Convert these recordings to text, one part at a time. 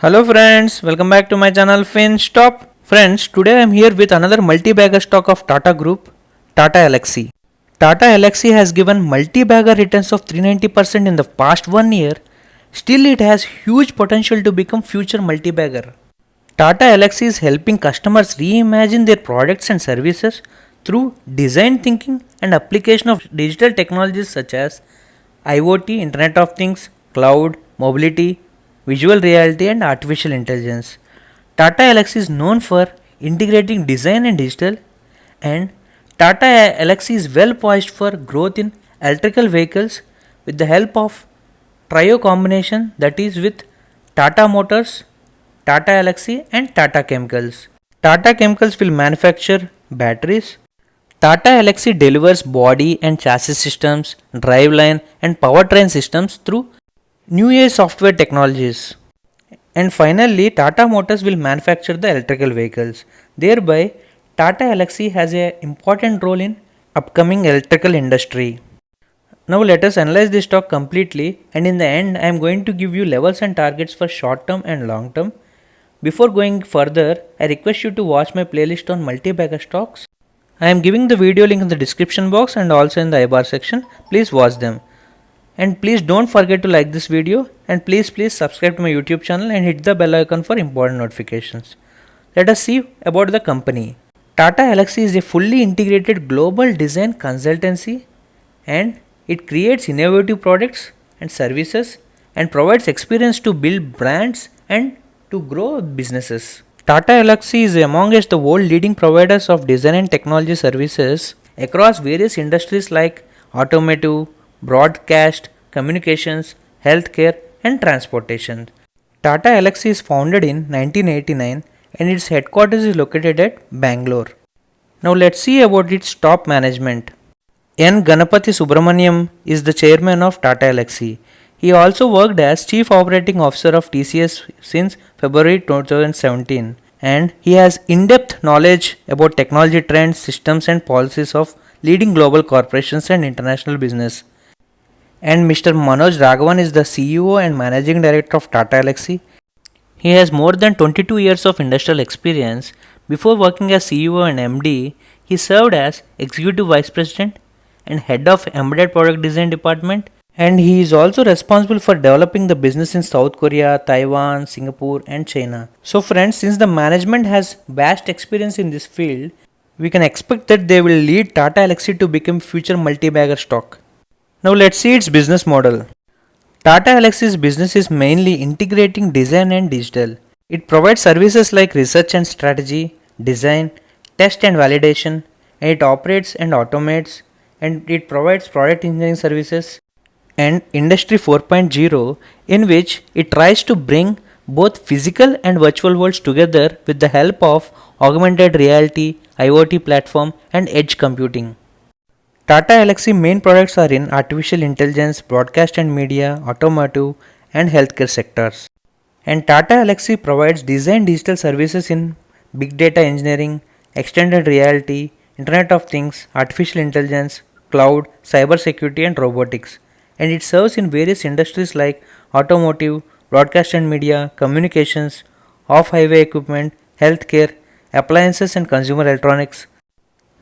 Hello friends, welcome back to my channel FinStop. Friends, today I am here with another multi-bagger stock of Tata Group, Tata Elxsi. Tata Elxsi has given multi-bagger returns of 390% in the past 1 year. Still it has huge potential to become future multi-bagger. Tata Elxsi is helping customers reimagine their products and services through design thinking and application of digital technologies such as IoT, Internet of Things, cloud, mobility, visual reality, and artificial intelligence. Tata Elxsi is known for integrating design and digital, and Tata Elxsi is well poised for growth in electrical vehicles with the help of trio combination, that is with Tata Motors, Tata Elxsi, and Tata Chemicals. Tata Chemicals will manufacture batteries. Tata Elxsi delivers body and chassis systems, driveline, and powertrain systems through new age software technologies. And finally, Tata Motors will manufacture the electrical vehicles. Thereby, Tata Elxsi has an important role in upcoming electrical industry. Now let us analyze this stock completely, and in the end I am going to give you levels and targets for short term and long term. Before going further, I request you to watch my playlist on multi-bagger stocks. I am giving the video link in the description box and also in the I-bar section. Please watch them. And please don't forget to like this video, and please subscribe to my YouTube channel and hit the bell icon for important notifications. Let us see about the company. Tata Elxsi is a fully integrated global design consultancy, and it creates innovative products and services and provides experience to build brands and to grow businesses. Tata Elxsi is amongst the world leading providers of design and technology services across various industries like automotive, broadcast, communications, healthcare, and transportation. Tata Elxsi is founded in 1989 and its headquarters is located at Bangalore. Now let's see about its top management. N. Ganapathy Subramaniam is the chairman of Tata Elxsi. He also worked as Chief Operating Officer of TCS since February 2017, and he has in-depth knowledge about technology trends, systems and policies of leading global corporations and international business. And Mr. Manoj Raghavan is the CEO and Managing Director of Tata Elxsi. He has more than 22 years of industrial experience. Before working as CEO and MD, he served as Executive Vice President and Head of Embedded Product Design Department, and he is also responsible for developing the business in South Korea, Taiwan, Singapore and China. So friends, since the management has vast experience in this field, we can expect that they will lead Tata Elxsi to become future multi-bagger stock. Now let's see its business model. Tata Elxsi's business is mainly integrating design and digital. It provides services like research and strategy, design, test and validation, and it operates and automates, and it provides product engineering services and Industry 4.0, in which it tries to bring both physical and virtual worlds together with the help of augmented reality, IoT platform and edge computing. Tata Elxsi main products are in artificial intelligence, broadcast and media, automotive and healthcare sectors. And Tata Elxsi provides design digital services in big data engineering, extended reality, Internet of Things, artificial intelligence, cloud, cyber security and robotics. And it serves in various industries like automotive, broadcast and media, communications, off-highway equipment, healthcare, appliances and consumer electronics,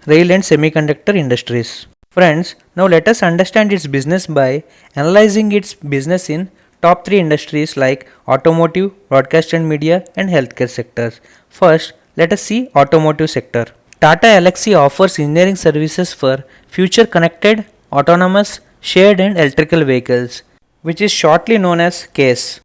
rail and semiconductor industries. Friends, now let us understand its business by analyzing its business in top 3 industries like automotive, broadcast and media and healthcare sectors. First, let us see automotive sector. Tata Elxsi offers engineering services for future connected, autonomous, shared and electrical vehicles, which is shortly known as CASE.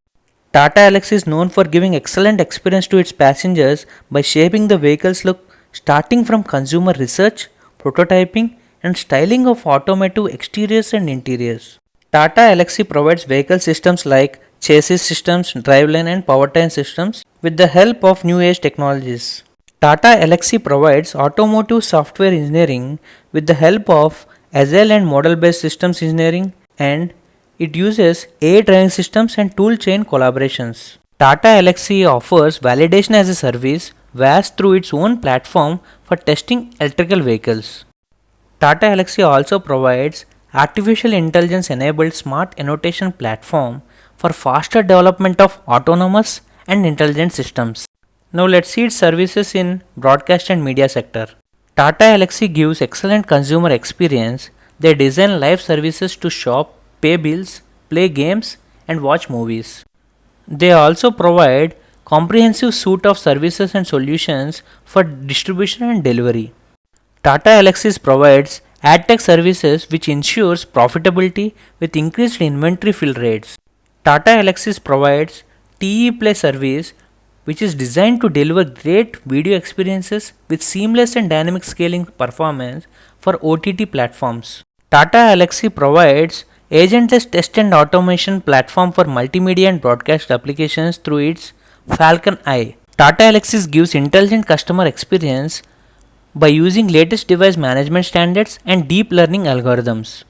Tata Elxsi is known for giving excellent experience to its passengers by shaping the vehicle's look starting from consumer research, prototyping and styling of automotive exteriors and interiors. Tata Elxsi provides vehicle systems like chassis systems, driveline and powertrain systems with the help of new age technologies. Tata Elxsi provides automotive software engineering with the help of agile and model based systems engineering, and it uses AI training systems and tool chain collaborations. Tata Elxsi offers validation as a service VAS through its own platform for testing electrical vehicles. Tata Elxsi also provides artificial intelligence enabled smart annotation platform for faster development of autonomous and intelligent systems. Now let's see its services in broadcast and media sector. Tata Elxsi gives excellent consumer experience. They design live services to shop, pay bills, play games, and watch movies. They also provide comprehensive suite of services and solutions for distribution and delivery. Tata Elxsi provides AdTech services which ensures profitability with increased inventory fill rates. Tata Elxsi provides TE Play service which is designed to deliver great video experiences with seamless and dynamic scaling performance for OTT platforms. Tata Elxsi provides agentless test and automation platform for multimedia and broadcast applications through its Falcon Eye. Tata Elxsi gives intelligent customer experience by using latest device management standards and deep learning algorithms.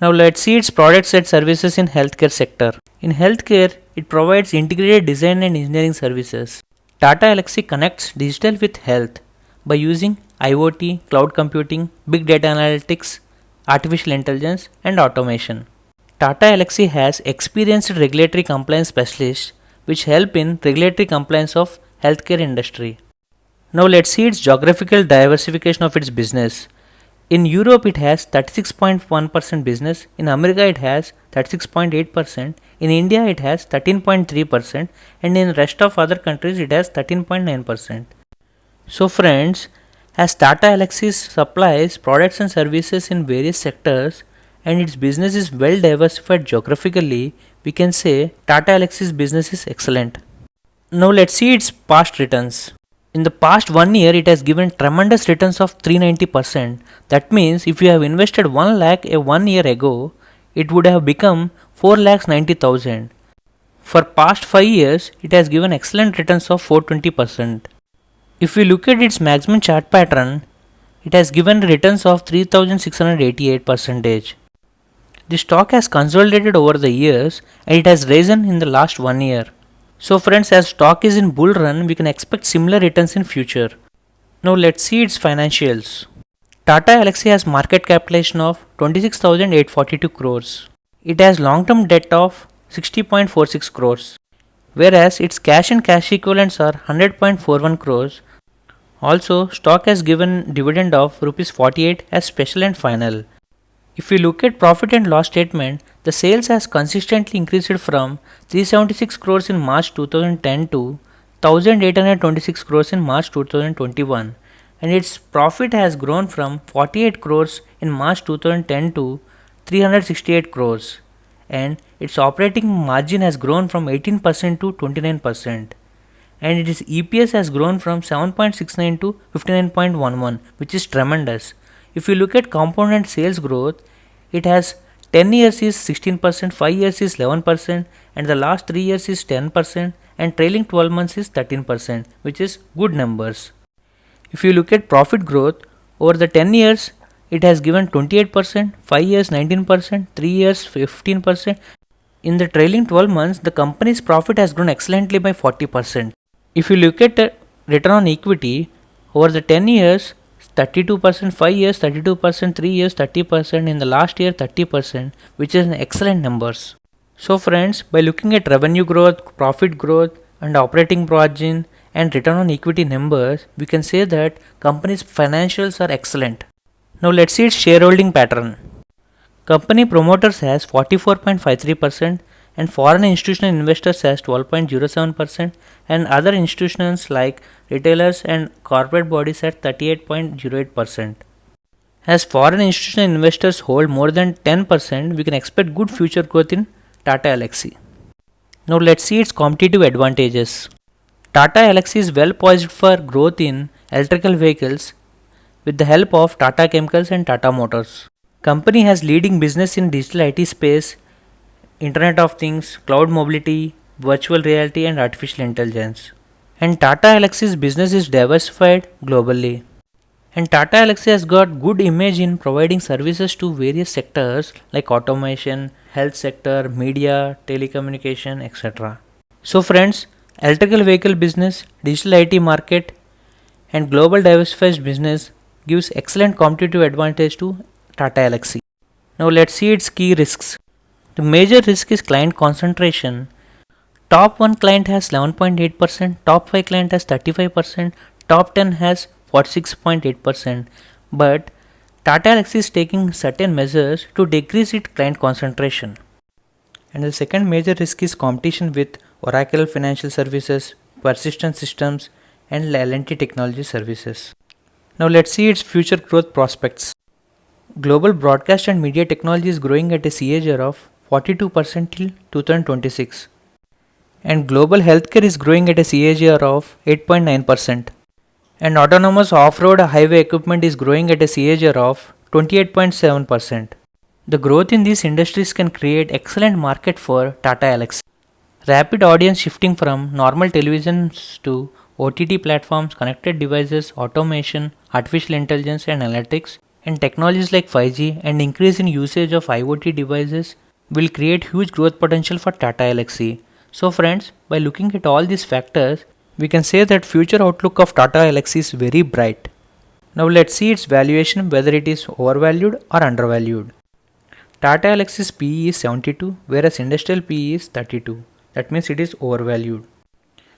Now let's see its products and services in healthcare sector. In healthcare, it provides integrated design and engineering services. Tata Elxsi connects digital with health by using IoT, cloud computing, big data analytics, artificial intelligence, and automation. Tata Elxsi has experienced regulatory compliance specialists which help in regulatory compliance of healthcare industry. Now let's see its geographical diversification of its business. In Europe it has 36.1% business, in America it has 36.8%, in India it has 13.3%, and in rest of other countries it has 13.9%. So friends, as Tata Elxsi supplies products and services in various sectors and its business is well diversified geographically, we can say Tata Elxsi's business is excellent. Now let's see its past returns. In the past 1 year, it has given tremendous returns of 390%. That means if you have invested 1 lakh a 1 year ago, it would have become 4 lakhs 90,000. For past 5 years, it has given excellent returns of 420%. If we look at its maximum chart pattern, it has given returns of 3688%. The stock has consolidated over the years and it has risen in the last 1 year. So friends, as stock is in bull run, we can expect similar returns in future. Now let's see its financials. Tata Elxsi has market capitalization of 26,842 crores. It has long-term debt of 60.46 crores, whereas its cash and cash equivalents are 100.41 crores. Also, stock has given dividend of rupees 48 as special and final. If we look at profit and loss statement, the sales has consistently increased from 376 crores in March 2010 to 1826 crores in March 2021, and its profit has grown from 48 crores in March 2010 to 368 crores, and its operating margin has grown from 18% to 29%, and its EPS has grown from 7.69 to 59.11, which is tremendous. If you look at compounded sales growth, it has 10 years is 16%, 5 years is 11%, and the last 3 years is 10%, and trailing 12 months is 13%, which is good numbers. If you look at profit growth, over the 10 years, it has given 28%, 5 years 19%, 3 years 15%. In the trailing 12 months, the company's profit has grown excellently by 40%. If you look at the return on equity, over the 10 years, 32%, 5 years 32%, 3 years 30%, in the last year 30%, which is an excellent numbers. So friends, by looking at revenue growth, profit growth, and operating margin and return on equity numbers, we can say that company's financials are excellent. Now let's see its shareholding pattern. Company promoters has 44.53% and foreign institutional investors has 12.07% and other institutions like retailers and corporate bodies at 38.08%. As foreign institutional investors hold more than 10%, we can expect good future growth in Tata Elxsi. Now let's see its competitive advantages. Tata Elxsi is well poised for growth in electrical vehicles with the help of Tata Chemicals and Tata Motors. Company has leading business in digital IT space, Internet of Things, cloud mobility, virtual reality and artificial intelligence. And Tata Elxsi's business is diversified globally. And Tata Elxsi has got good image in providing services to various sectors like automation, health sector, media, telecommunication, etc. So friends, electrical vehicle business, digital IT market and global diversified business gives excellent competitive advantage to Tata Elxsi. Now let's see its key risks. The major risk is client concentration. top 1 client has 11.8%, top 5 client has 35%, top 10 has 46.8%. But Tata Elxsi is taking certain measures to decrease its client concentration. And the second major risk is competition with Oracle Financial Services, Persistent Systems, and L&T Technology Services. Now let's see its future growth prospects. Global broadcast and media technology is growing at a CAGR of 42% till 2026. And global healthcare is growing at a CAGR of 8.9%. And autonomous off-road highway equipment is growing at a CAGR of 28.7%. The growth in these industries can create excellent market for Tata Elxsi. Rapid audience shifting from normal televisions to OTT platforms, connected devices, automation, artificial intelligence and analytics, and technologies like 5G and increase in usage of IoT devices will create huge growth potential for Tata Elxsi. So friends, by looking at all these factors, we can say that future outlook of Tata Elxsi is very bright. Now let's see its valuation, whether it is overvalued or undervalued. Tata Elxsi's PE is 72, whereas industrial PE is 32. That means it is overvalued.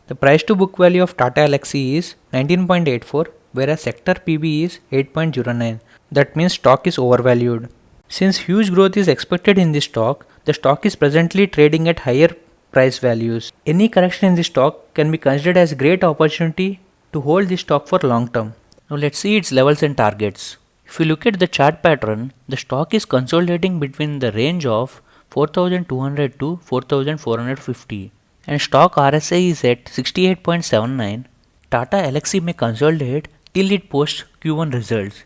The price to book value of Tata Elxsi is 19.84, whereas sector PB is 8.09. That means stock is overvalued. Since huge growth is expected in this stock, the stock is presently trading at higher price values. Any correction in this stock can be considered as a great opportunity to hold this stock for long term. Now let's see its levels and targets. If you look at the chart pattern, the stock is consolidating between the range of 4200 to 4450 and stock RSI is at 68.79. Tata Elxsi may consolidate till it posts Q1 results.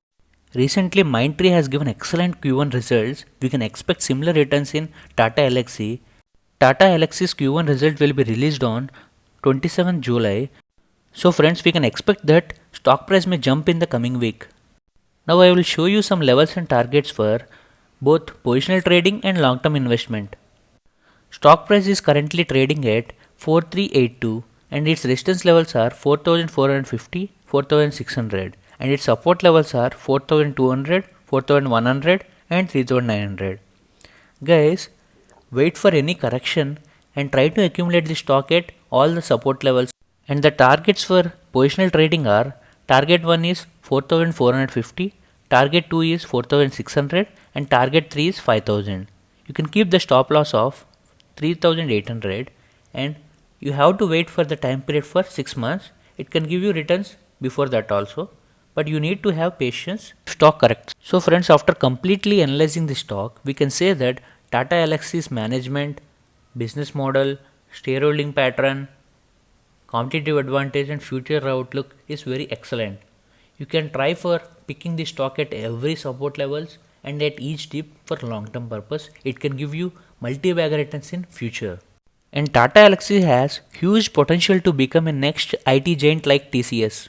Recently Mindtree has given excellent Q1 results. We can expect similar returns in Tata Elxsi. Tata Elxsi's Q1 result will be released on 27th July. So friends, we can expect that stock price may jump in the coming week. Now I will show you some levels and targets for both positional trading and long-term investment. Stock price is currently trading at 4382 and its resistance levels are 4450, 4600 and its support levels are 4200, 4100 and 3900. Guys, wait for any correction and try to accumulate the stock at all the support levels. And the targets for positional trading are: target 1 is 4450, target 2 is 4600 and target 3 is 5000. You can keep the stop loss of 3800 and you have to wait for the time period for 6 months. It can give you returns before that also, but you need to have patience. Stock corrects. So friends, after completely analyzing the stock, we can say that Tata Elxsi's management, business model, shareholding pattern, competitive advantage and future outlook is very excellent. You can try for picking the stock at every support levels and at each dip for long term purpose. It can give you multi-bagger returns in future. And Tata Elxsi has huge potential to become a next IT giant like TCS.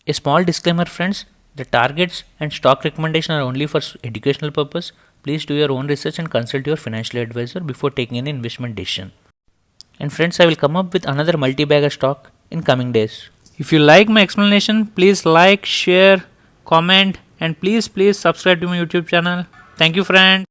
A small disclaimer friends, the targets and stock recommendation are only for educational purpose. Please do your own research and consult your financial advisor before taking any investment decision. And friends, I will come up with another multi-bagger stock in coming days. If you like my explanation, please like, share, comment and please subscribe to my YouTube channel. Thank you friends.